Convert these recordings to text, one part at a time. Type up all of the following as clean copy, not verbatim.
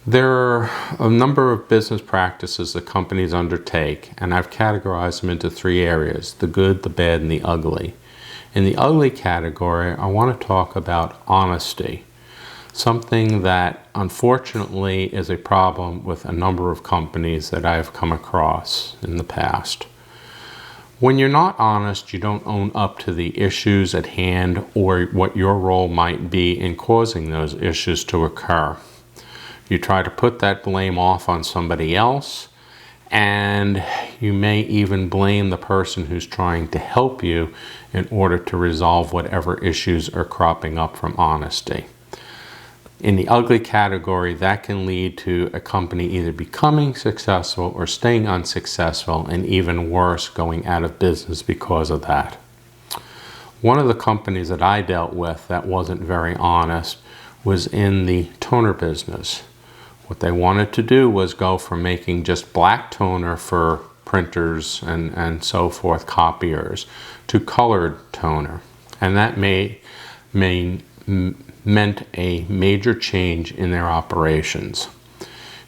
There are a number of business practices that companies undertake, and I've categorized them into three areas: the good, the bad, and the ugly. In the ugly category, I want to talk about honesty, something that unfortunately is a problem with a number of companies that I've come across in the past. When you're not honest, you don't own up to the issues at hand or what your role might be in causing those issues to occur. You try to put that blame off on somebody else, and you may even blame the person who's trying to help you in order to resolve whatever issues are cropping up from honesty. In the ugly category, that can lead to a company either becoming successful or staying unsuccessful, and even worse, going out of business because of that. One of the companies that I dealt with that wasn't very honest was in the toner business. What they wanted to do was go from making just black toner for printers and so forth, copiers, to colored toner. And that meant a major change in their operations.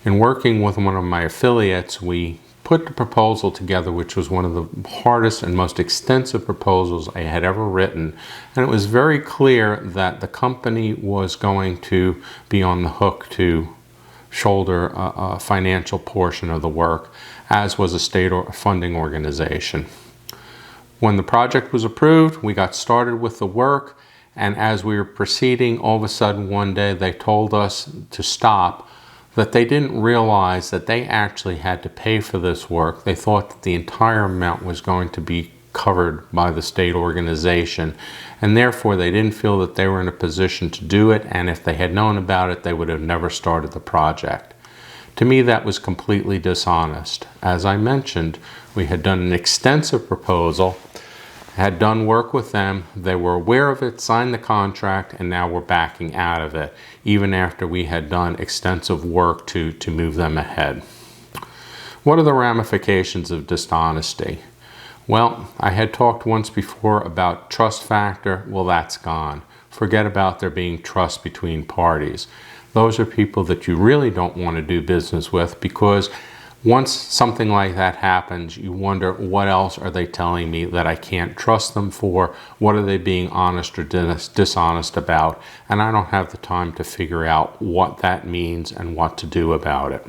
In working with one of my affiliates, we put the proposal together, which was one of the hardest and most extensive proposals I had ever written. And it was very clear that the company was going to be on the hook to shoulder a financial portion of the work, as was a state funding organization. When the project was approved, we got started with the work, and as we were proceeding, all of a sudden one day they told us to stop, that they didn't realize that they actually had to pay for this work. They thought that the entire amount was going to be covered by the state organization, and therefore they didn't feel that they were in a position to do it, and if they had known about it, they would have never started the project. To me, that was completely dishonest. As I mentioned, we had done an extensive proposal, had done work with them, they were aware of it, signed the contract, and now we're backing out of it, even after we had done extensive work to move them ahead. What are the ramifications of dishonesty? Well, I had talked once before about trust factor. Well, that's gone. Forget about there being trust between parties. Those are people that you really don't want to do business with, because once something like that happens, you wonder, what else are they telling me that I can't trust them for? What are they being honest or dishonest about? And I don't have the time to figure out what that means and what to do about it.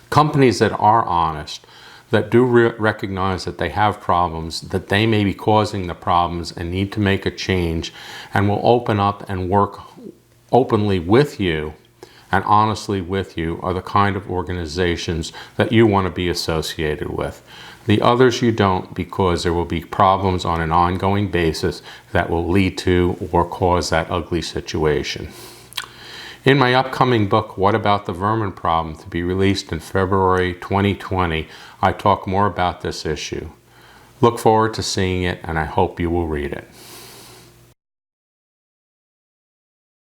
Companies that are honest, that do recognize that they have problems, that they may be causing the problems and need to make a change, and will open up and work openly with you and honestly with you, are the kind of organizations that you want to be associated with. The others you don't, because there will be problems on an ongoing basis that will lead to or cause that ugly situation. In my upcoming book, What About the Vermin Problem, to be released in February 2020, I talk more about this issue. Look forward to seeing it, and I hope you will read it.